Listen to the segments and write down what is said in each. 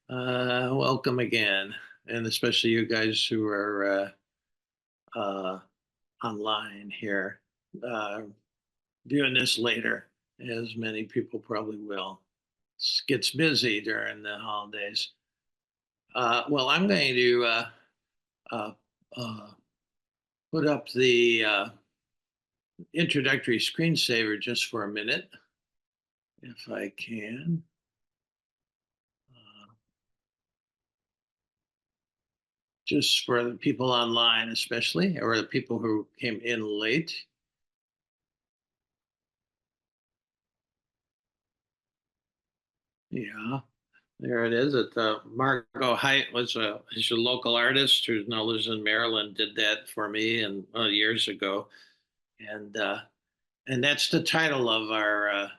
Welcome again, and especially you guys who are uh, online here, uh, viewing this later, as many people probably will. It gets busy during the holidays. Well, I'm going to uh, uh, put up the introductory screensaver just for a minute, if I can. Uh, just for the people online, especially, or the people who came in late. Yeah. There it is. Margot Height is a local artist who now lives in Maryland. Did that for me and years ago, and uh, and that's the title of our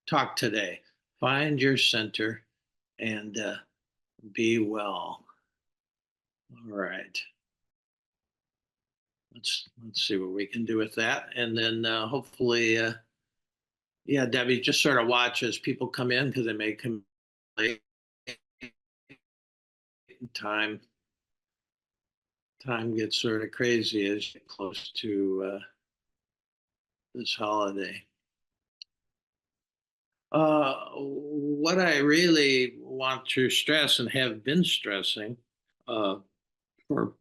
talk today. Find your center and be well. All right. Let's see what we can do with that, and then hopefully, yeah, Debbie, just sort of watch as people come in because they may come late in time. Time gets sort of crazy as you get close to this holiday. What I really want to stress and have been stressing uh, for,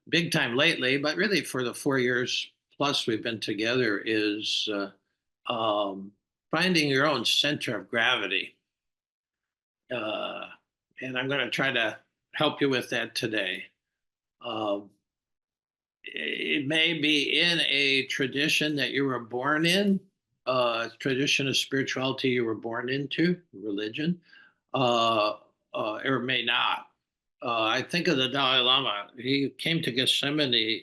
big time lately, but really for the 4 years plus we've been together is finding your own center of gravity. Uh, and I'm going to try to help you with that today. Um, it may be in a tradition that you were born in, tradition of spirituality you were born into, religion, uh, or it may not. I think of the Dalai Lama. He came to Gethsemane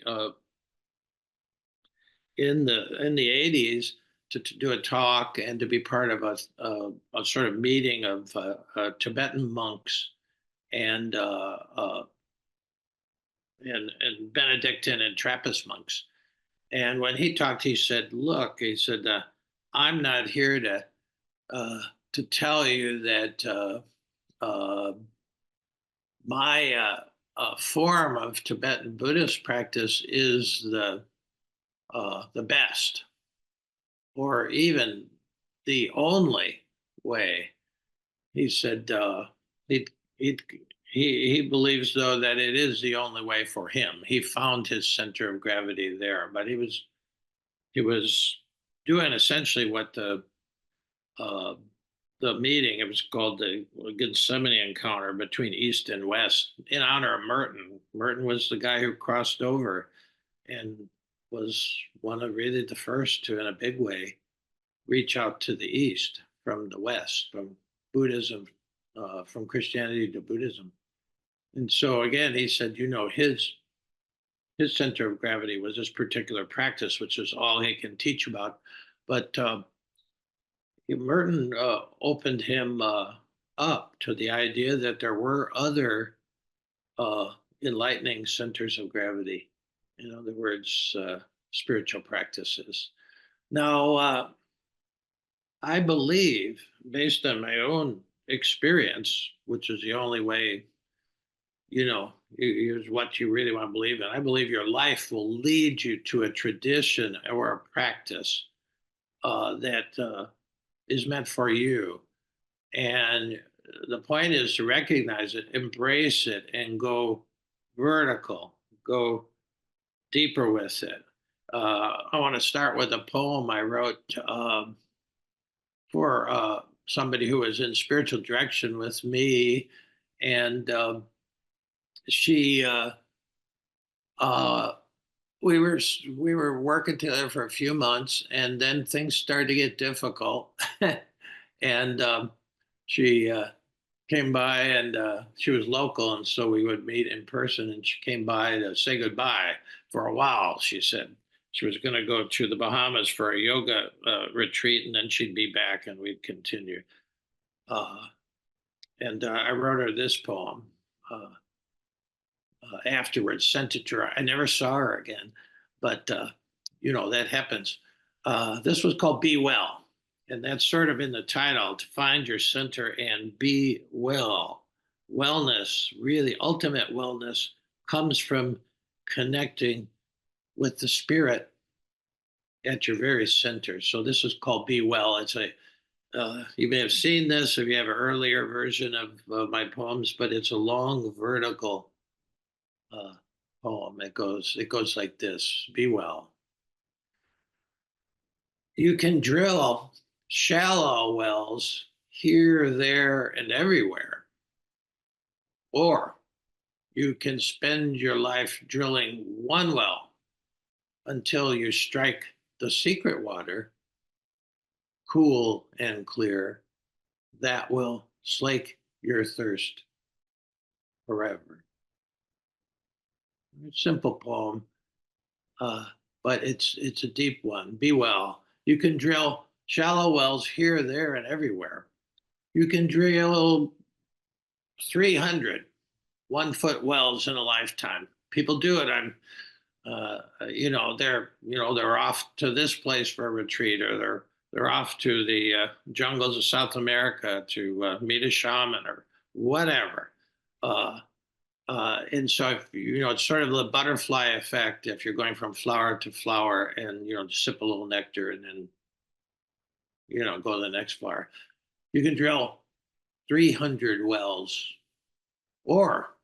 in the 80s to do a talk and to be part of a sort of meeting of Tibetan monks and and Benedictine and Trappist monks. And when he talked, he said, "Look," he said, "I'm not here uh, to tell you that uh, my form of Tibetan Buddhist practice is the best, or even the only way." He said he he he believes though that it is the only way for him. He found his center of gravity there, but he was doing essentially what uh, the meeting. It was called the Gethsemane encounter between East and West in honor of Merton. Merton was the guy who crossed over and was one of really the first to, in a big way, reach out to the East from the West, from Buddhism, from Christianity to Buddhism. And so again, he said, his center of gravity was this particular practice, which is all he can teach about. But Merton opened him up to the idea that there were other enlightening centers of gravity. In other words, spiritual practices. Now, I believe, based on my own experience, which is the only way, is what you really want to believe in. I believe your life will lead you to a tradition or a practice that is meant for you. And the point is to recognize it, embrace it, and go vertical, go deeper with it. I want to start with a poem I wrote for somebody who was in spiritual direction with me. And she, uh, we were working together for a few months, and then things started to get difficult. And she came by, and she was local, and so we would meet in person. And she came by to say goodbye for a while. She said she was going to go to the Bahamas for a yoga retreat, and then she'd be back, and we'd continue. Uh, and I wrote her this poem afterwards, sent it to her. I never saw her again, but that happens. This was called "Be Well," And that's sort of in the title, to find your center and be well. Wellness, really ultimate wellness, comes from connecting with the spirit at your very center. So this is called Be Well. It's a you may have seen this if you have an earlier version of my poems, but it's a long vertical uh, poem. It goes like this: Be well. You can drill shallow wells here, there, and everywhere, or you can spend your life drilling one well until you strike the secret water, cool and clear, that will slake your thirst forever. Simple poem, uh, but it's a deep one. Be well. You can drill shallow wells here, there, and everywhere. You can drill 300 1 foot wells in a lifetime. People do it. They're off to this place for a retreat, or they're off to the jungles of South America to meet a shaman or whatever. Uh, and so, it's sort of the butterfly effect. If you're going from flower to flower, and sip a little nectar, and then go to the next flower. You can drill 300 wells, or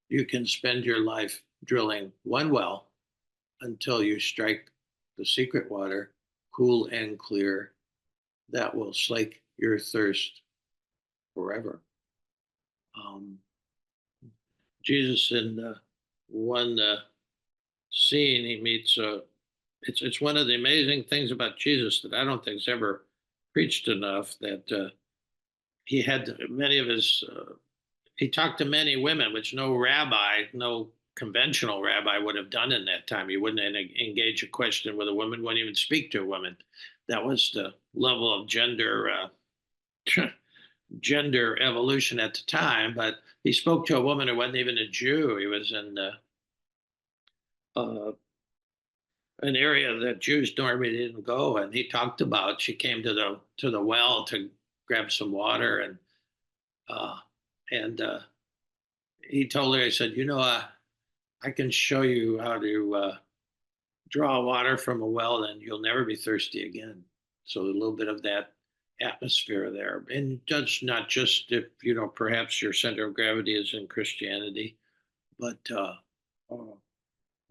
you can spend your life drilling one well until you strike the secret water, cool and clear, that will slake your thirst forever. Um, Jesus, in one scene, he meets. It's one of the amazing things about Jesus that I don't think is ever preached enough. That he had many of his. He talked to many women, which no conventional rabbi would have done in that time. He wouldn't engage a question with a woman, wouldn't even speak to a woman. That was the level of gender evolution at the time. But he spoke to a woman who wasn't even a Jew. He was in uh, an area that Jews normally didn't go, and he talked about. She came to the well to grab some water, uh, and he told her, he said, I can show you how to draw water from a well, and you'll never be thirsty again. So a little bit of that atmosphere there, and just not just if perhaps your center of gravity is in Christianity, but uh,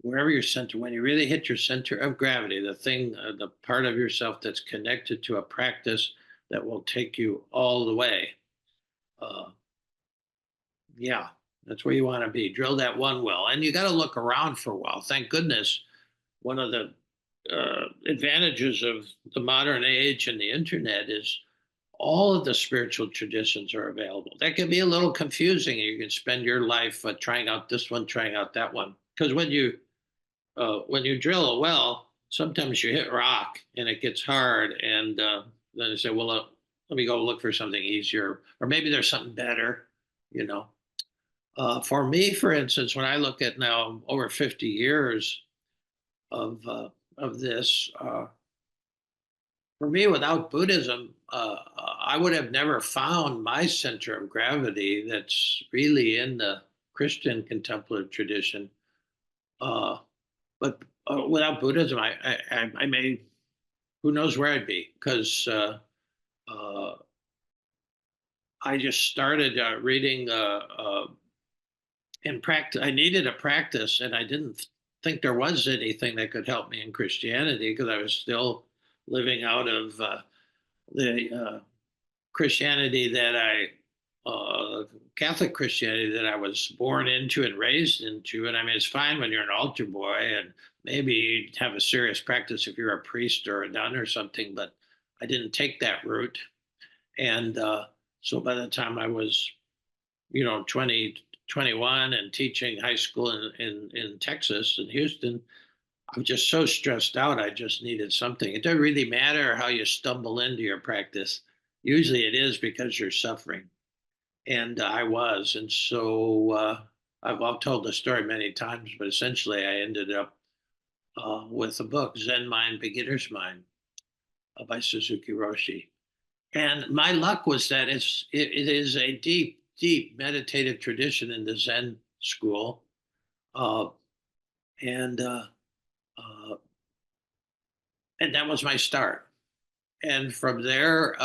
wherever your center, when you really hit your center of gravity, the thing, the part of yourself that's connected to a practice that will take you all the way. Uh, yeah, that's where you want to be. Drill that one well, and you got to look around for a well. Thank goodness, one of the advantages of the modern age and the internet is all of the spiritual traditions are available. That can be a little confusing. You can spend your life trying out this one, trying out that one, because when you drill a well, sometimes you hit rock and it gets hard, and then you say, well, let me go look for something easier, or maybe there's something better, you know. For me, for instance, when I look at now over 50 years of this, for me, without Buddhism, I would have never found my center of gravity that's really in the Christian contemplative tradition. Uh, but without Buddhism, I may, who knows where I'd be, because uh, I just started reading in practice. I needed a practice, and I didn't think there was anything that could help me in Christianity, because I was still living out of the Christianity that Catholic Christianity that I was born into and raised into. And I mean, it's fine when you're an altar boy, and maybe you have a serious practice if you're a priest or a nun or something, but I didn't take that route. And so by the time I was, 20, 21 and teaching high school in Texas and Houston, I'm just so stressed out. I just needed something. It doesn't really matter how you stumble into your practice. Usually it is because you're suffering. And I was. And so I've told the story many times, but essentially I ended up with a book, Zen Mind, Beginner's Mind, by Suzuki Roshi. And my luck was that it is a deep, deep meditative tradition in the Zen school. Uh, and uh, and that was my start. And from there,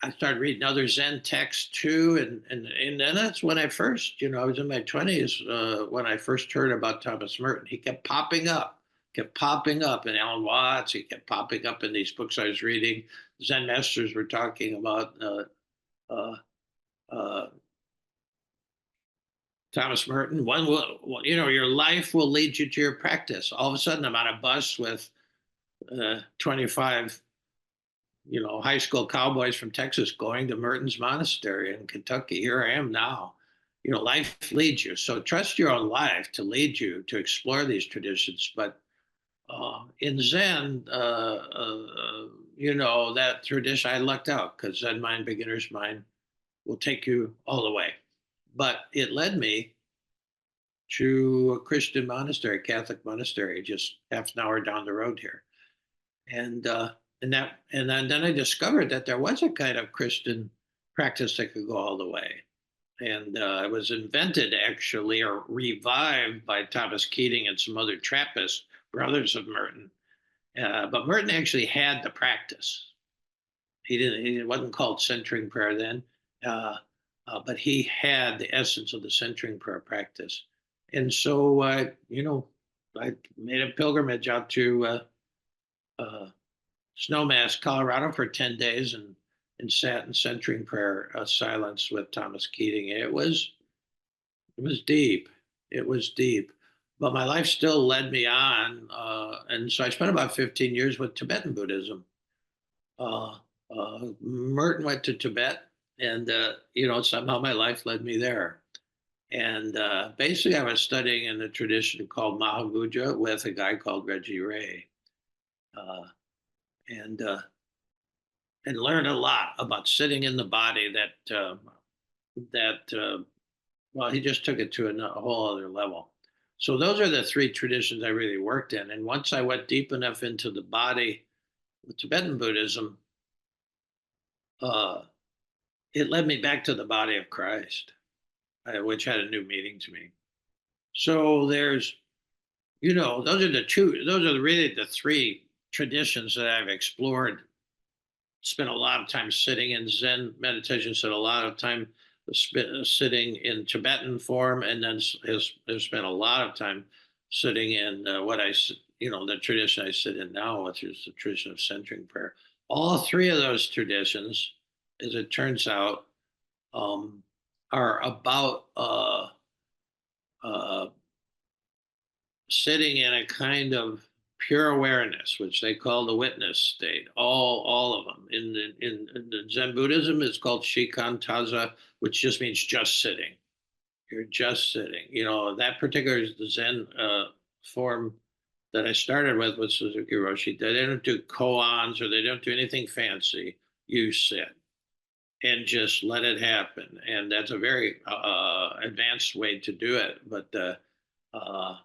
I started reading other Zen texts too, and then that's when I first, I was in my 20s when I first heard about Thomas Merton. He kept popping up, and Alan Watts. He kept popping up in these books I was reading. Zen masters were talking about uh, uh, Thomas Merton. One will, your life will lead you to your practice. All of a sudden, I'm on a bus with 25 high school cowboys from Texas going to Merton's Monastery in Kentucky. Here I am now. Life leads you. So trust your own life to lead you to explore these traditions. But in Zen, that tradition I lucked out because Zen mind, beginner's mind will take you all the way. But it led me to a Christian monastery, Catholic monastery, just half an hour down the road here. And then I discovered that there was a kind of Christian practice that could go all the way, and it was invented actually or revived by Thomas Keating and some other Trappist brothers of Merton. But Merton actually had the practice. He didn't. It wasn't called centering prayer then, uh, but he had the essence of the centering prayer practice. And so, I made a pilgrimage out to uh, Snowmass, Colorado for 10 days and sat in centering prayer silence with Thomas Keating. It was deep. It was deep. But my life still led me on. And so I spent about 15 years with Tibetan Buddhism. Uh, Merton went to Tibet, and, somehow my life led me there. And basically, I was studying in a tradition called Mahamudra with a guy called Reggie Ray. Uh, and and learned a lot about sitting in the body that well, he just took it to a whole other level. So those are the three traditions I really worked in. And once I went deep enough into the body with Tibetan Buddhism, uh, it led me back to the body of Christ, which had a new meaning to me. So those are really the three traditions that I've explored. Spent a lot of time sitting in Zen meditation, spent a lot of time sitting in Tibetan form, and then has spent a lot of time sitting in the tradition I sit in now, which is the tradition of centering prayer. All three of those traditions, as it turns out, um, are about uh, sitting in a kind of pure awareness, which they call the witness state. All of them in the Zen Buddhism is called shikantaza, which just means just sitting. You're just sitting. That particular Zen form that I started with Suzuki Roshi. They don't do koans or they don't do anything fancy. You sit and just let it happen, and that's a very advanced way to do it. But uh,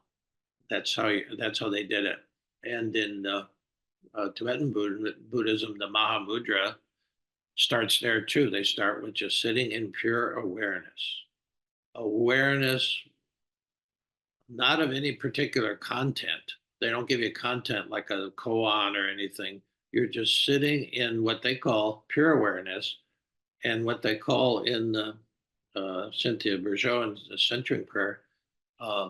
that's how they did it. And in Tibetan Buddhism, the Mahamudra starts there too. They start with just sitting in pure awareness, not of any particular content. They don't give you content like a koan or anything. You're just sitting in what they call pure awareness, and what they call in the Cynthia Bourgeois the centering prayer uh,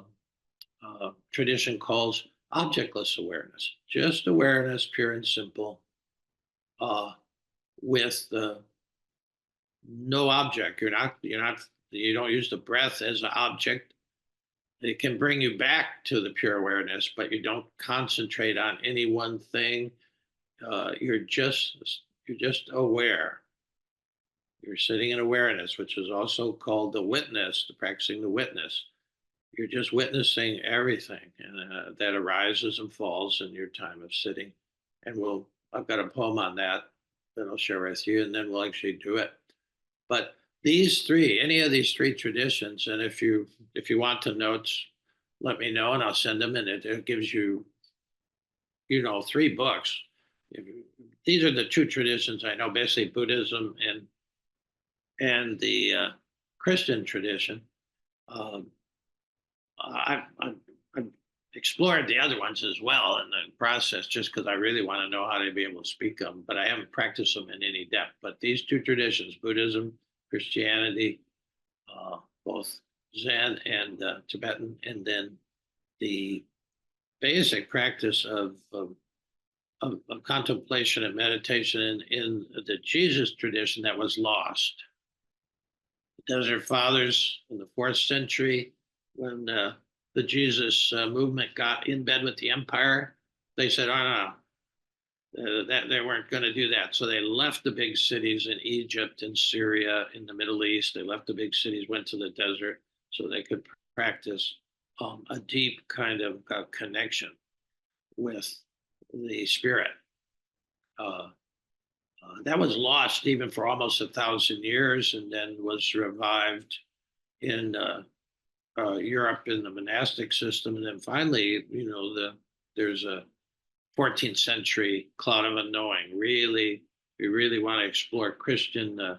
tradition calls objectless awareness, just awareness, pure and simple, uh, with no object. You don't use the breath as an object. It can bring you back to the pure awareness, but you don't concentrate on any one thing. You're just aware. You're sitting in awareness, which is also called the witness, the practicing the witness. You're just witnessing everything that arises and falls in your time of sitting. And I've got a poem on that I'll share with you, and then we'll actually do it. But any of these three traditions, and if you want the notes, let me know and I'll send them. And it gives you, 3 books. these are the two traditions I know, basically Buddhism and the Christian tradition. Um, I've explored the other ones as well in the process, just because I really want to know how to be able to speak them, but I haven't practiced them in any depth. But these two traditions, Buddhism, Christianity, both Zen and Tibetan, and then the basic practice of contemplation and meditation in the Jesus tradition that was lost. The Desert Fathers in the 4th century, when the Jesus movement got in bed with the empire, they said, "Oh no, that they weren't going to do that." So they left the big cities in Egypt and Syria, in the Middle East. They left the big cities, went to the desert, so they could practice a deep kind of connection with the spirit. Uh, that was lost even for almost 1,000 years, and then was revived in Europe in the monastic system, and then finally, there's a 14th century cloud of unknowing. Really, we really want to explore Christian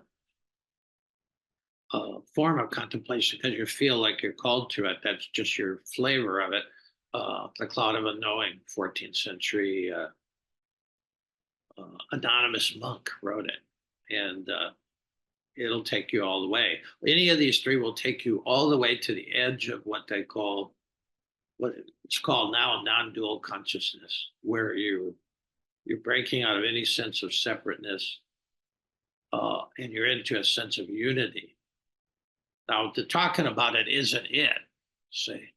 form of contemplation because you feel like you're called to it. That's just your flavor of it. The cloud of unknowing, 14th century anonymous monk wrote it, and it'll take you all the way. Any of these three will take you all the way to the edge of what it's called now non-dual consciousness, where you're breaking out of any sense of separateness, and you're into a sense of unity. Now, the talking about it isn't it, say,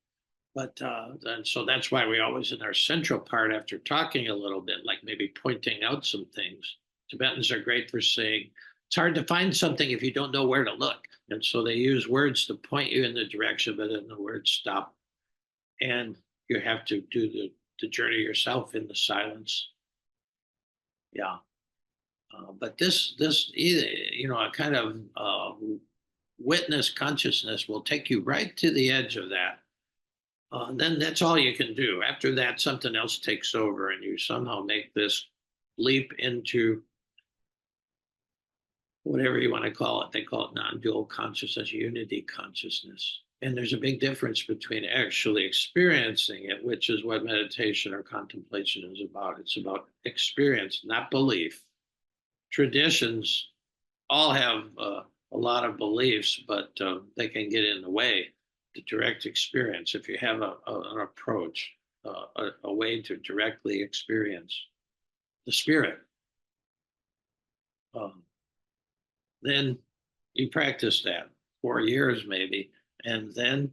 but and so that's why we always, in our central part, after talking a little bit, like maybe pointing out some things. Tibetans are great for saying it's hard to find something if you don't know where to look, and so they use words to point you in the direction, but then the words stop, and you have to do the journey yourself in the silence. Yeah. But this a kind of witness consciousness will take you right to the edge of that. Then that's all you can do. After that, something else takes over, and you somehow make this leap into whatever you want to call it. They call it non-dual consciousness, unity consciousness. And there's a big difference between actually experiencing it, which is what meditation or contemplation is about. It's about experience, not belief. Traditions all have a lot of beliefs, but they can get in the way. The direct experience, if you have an approach, a way to directly experience the spirit, then you practice that for years maybe, and then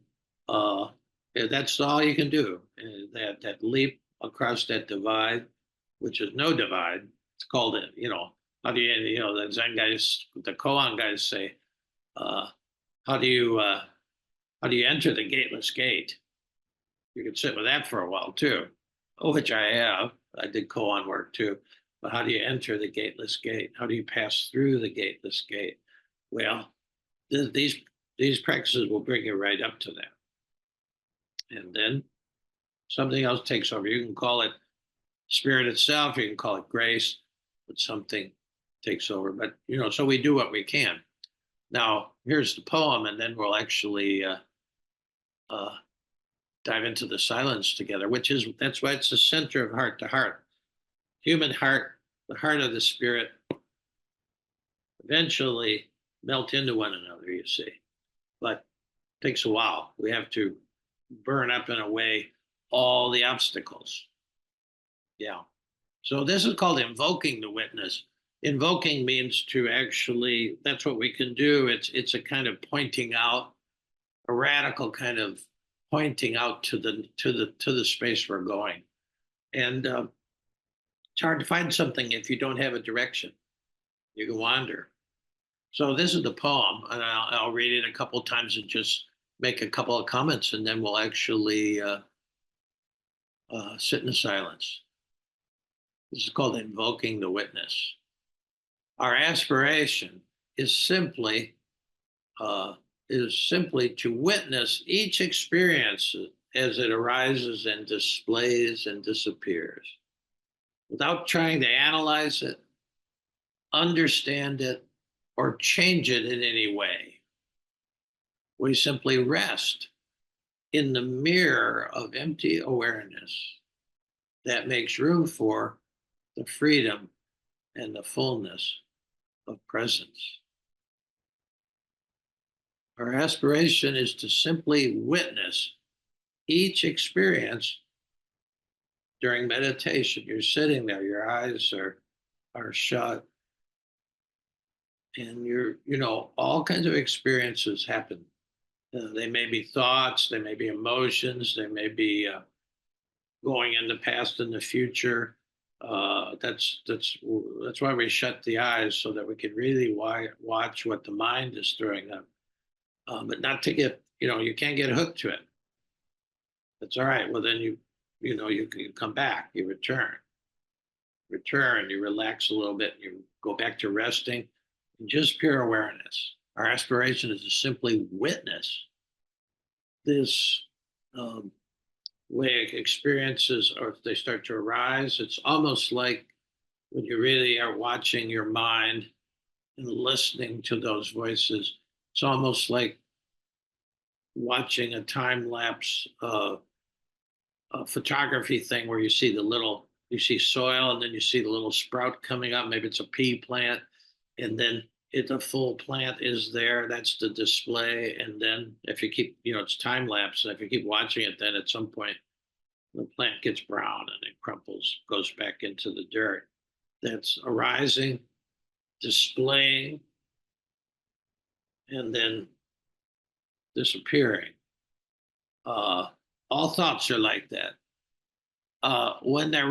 that's all you can do. That leap across that divide, which is no divide. It's called it. How do the Zen guys, the koan guys say, how do you enter the gateless gate? You can sit with that for a while too, which I have. I did koan work too. But how do you enter the gateless gate? How do you pass through the gateless gate? Well, these practices will bring you right up to that. And then something else takes over. You can call it spirit itself, you can call it grace, but something takes over. But, so we do what we can. Now, here's the poem, and then we'll actually dive into the silence together, that's why it's the center of heart to heart. Human heart, the heart of the spirit, eventually melt into one another, you see. But it takes a while. We have to burn up, in a way, all the obstacles. Yeah. So this is called invoking the witness. Invoking means to actually, that's what we can do. It's a kind of pointing out, a radical kind of pointing out to the space we're going. And it's hard to find something if you don't have a direction. You can wander. So this is the poem, and I'll read it a couple of times and just make a couple of comments, and then we'll actually sit in silence. This is called invoking the witness. Our aspiration is simply to witness each experience as it arises and displays and disappears, without trying to analyze it, understand it, or change it in any way. We simply rest in the mirror of empty awareness that makes room for the freedom and the fullness of presence. Our aspiration is to simply witness each experience during meditation. You're sitting there, your eyes are shut, and all kinds of experiences happen. They may be thoughts, they may be emotions, they may be going in the past and the future. That's why we shut the eyes, so that we can really watch what the mind is throwing up, but not to get, you can't get hooked to it. That's all right. Well, then you come back, you return, you relax a little bit, you go back to resting, and just pure awareness. Our aspiration is to simply witness this um, way experiences, or if they start to arise. It's almost like when you really are watching your mind and listening to those voices. It's almost like watching a time lapse photography thing, where you see soil, and then you see the little sprout coming up. Maybe it's a pea plant, and then the full plant is there. That's the display. And then if you keep, it's time lapse. And if you keep watching it, then at some point the plant gets brown and it crumples, goes back into the dirt. That's arising, displaying, and then disappearing. All thoughts are like that. When they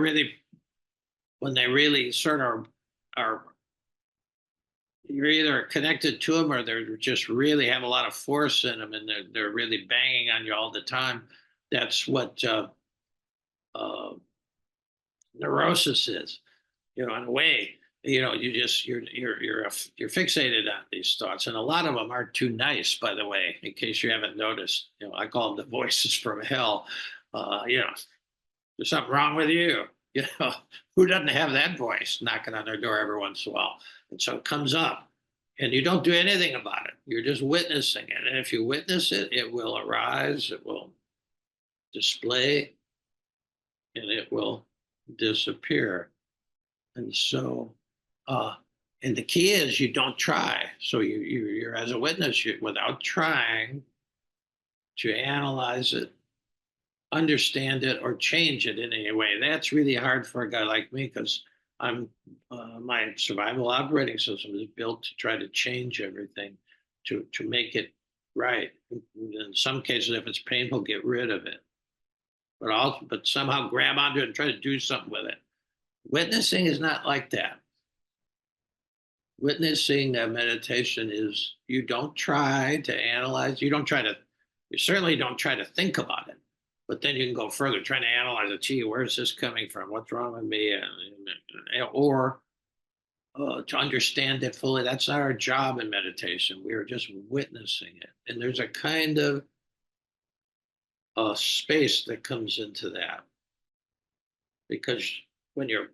really sort of are, you're either connected to them, or they're just really have a lot of force in them, and they're really banging on you all the time. That's what uh, neurosis is. In a way, you're fixated on these thoughts, and a lot of them aren't too nice, by the way, in case you haven't noticed. I call them the voices from hell. There's something wrong with you. you know who doesn't have that voice knocking on their door every once in a while? And so it comes up, and you don't do anything about it. You're just witnessing it, and if you witness it, it will arise, it will display, and it will disappear. And so, and the key is you don't try. So you're as a witness, without trying to analyze it, understand it, or change it in any way. That's really hard for a guy like me, because my survival operating system is built to try to change everything, to make it right. In some cases, if it's painful, get rid of it, but somehow grab onto it and try to do something with it. Witnessing is not like that. Witnessing meditation is, you don't try to analyze, you certainly don't try to think about it, but then you can go further, trying to analyze it. Gee, where's this coming from? What's wrong with me? Or to understand it fully. That's not our job in meditation. We are just witnessing it. And there's a kind of space that comes into that, because when you're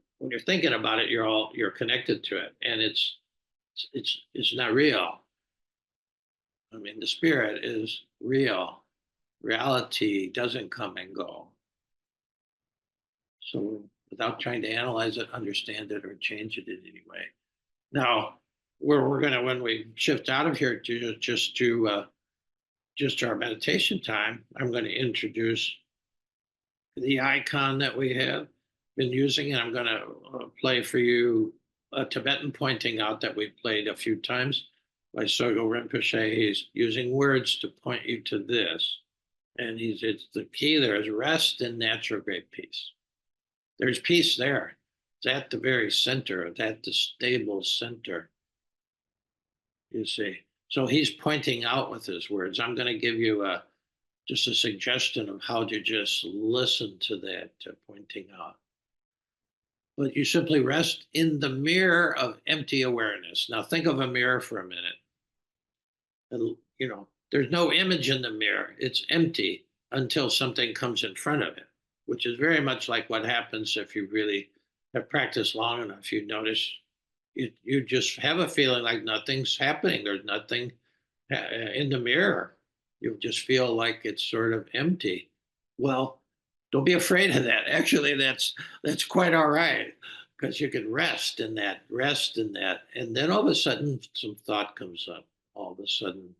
thinking about it, you're connected to it, and it's not real. I mean, the spirit is real. Reality doesn't come and go. So without trying to analyze it, understand it, or change it in any way. Now, we're gonna, when we shift out of here to just our meditation time, I'm going to introduce the icon that we have been using, and I'm going to play for you a Tibetan pointing out that we played a few times by Sogyal Rinpoche. He's using words to point you to this, and it's the key there is rest in natural great peace. There's peace there. It's at the very center, at the stable center, you see. So he's pointing out with his words. I'm going to give you just a suggestion of how to just listen to that pointing out. But you simply rest in the mirror of empty awareness. Now think of a mirror for a minute. And, there's no image in the mirror. It's empty until something comes in front of it, which is very much like what happens if you really have practiced long enough. You notice you just have a feeling like nothing's happening. There's nothing in the mirror. You just feel like it's sort of empty. Well, don't be afraid of that. Actually, that's quite all right because you can rest in that, and then all of a sudden, some thought comes up. All of a sudden,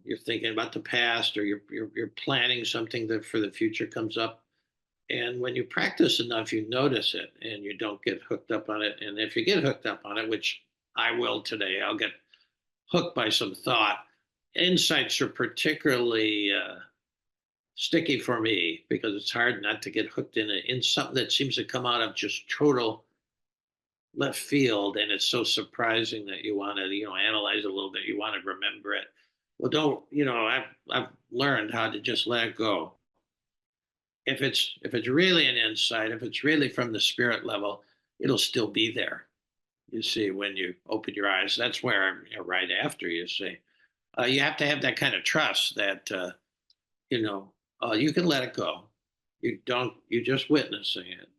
you're thinking about the past, or you're planning something that for the future comes up. And when you practice enough, you notice it, and you don't get hooked up on it. And if you get hooked up on it, which I will today, I'll get hooked by some thought. Insights are particularly sticky for me because it's hard not to get hooked in something that seems to come out of just total left field, and it's so surprising that you want to analyze it a little bit. You want to remember it. Well, don't I've learned how to just let it go. If it's really an insight, if it's really from the spirit level, it'll still be there. You see, when you open your eyes, that's where right after you see. You have to have that kind of trust that you know you can let it go. You don't. You're just witnessing it,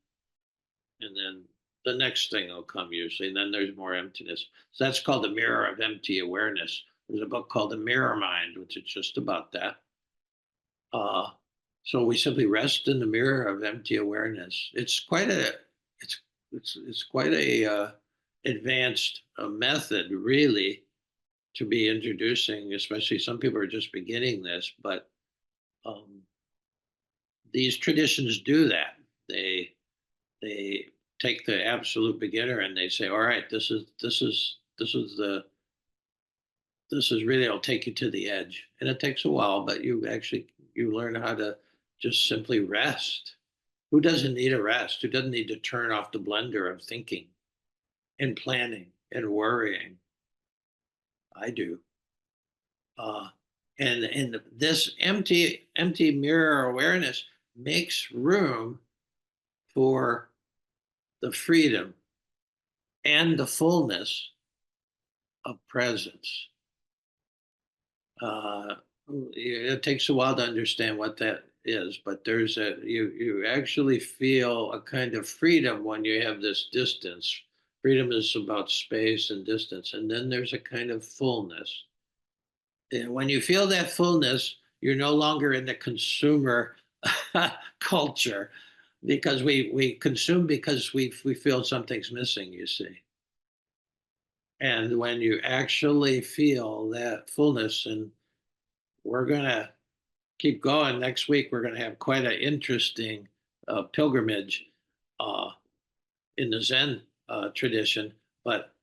and then the next thing will come usually. And then there's more emptiness. So that's called the mirror of empty awareness. There's a book called The Mirror Mind, which is just about that. Uh, so we simply rest in the mirror of empty awareness. It's it's quite a advanced method, really, to be introducing. Especially some people are just beginning this, but um, these traditions do that. They take the absolute beginner and they say, "All right, this is really, it'll take you to the edge." And it takes a while, but you learn how to just simply rest. Who doesn't need a rest? Who doesn't need to turn off the blender of thinking and planning and worrying? I do. Uh, and this empty mirror awareness makes room for the freedom and the fullness of presence. Uh, it takes a while to understand what that is, but you actually feel a kind of freedom when you have this distance. Freedom is about space and distance, and then there's a kind of fullness. And when you feel that fullness, you're no longer in the consumer culture because we consume because we feel something's missing. You see. And when you actually feel that fullness, and we're going to keep going next week, we're going to have quite an interesting pilgrimage uh, in the Zen tradition, but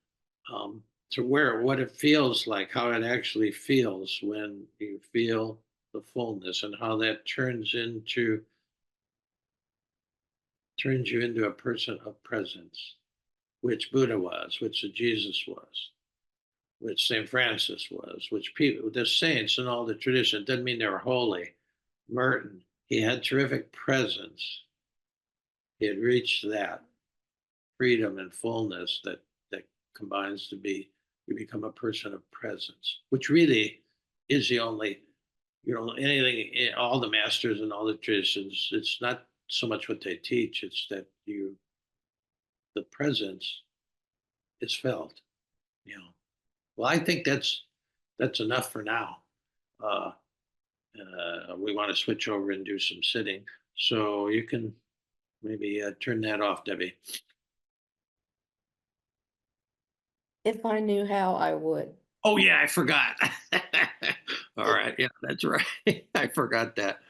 to where what it feels like, how it actually feels when you feel the fullness, and how that turns you into a person of presence, which Buddha was, which Jesus was, which St. Francis was, which people, the saints and all the tradition, doesn't mean they were holy. Merton, he had terrific presence. He had reached that freedom and fullness that combines to be, you become a person of presence, which really is the only, anything, all the masters and all the traditions, it's not so much what they teach, it's that the presence is felt, you know. Well, I think that's enough for now. Uh, we want to switch over and do some sitting. So you can maybe turn that off, Debbie. If I knew how, I would. Oh, yeah, I forgot. All right. Yeah, that's right. I forgot that.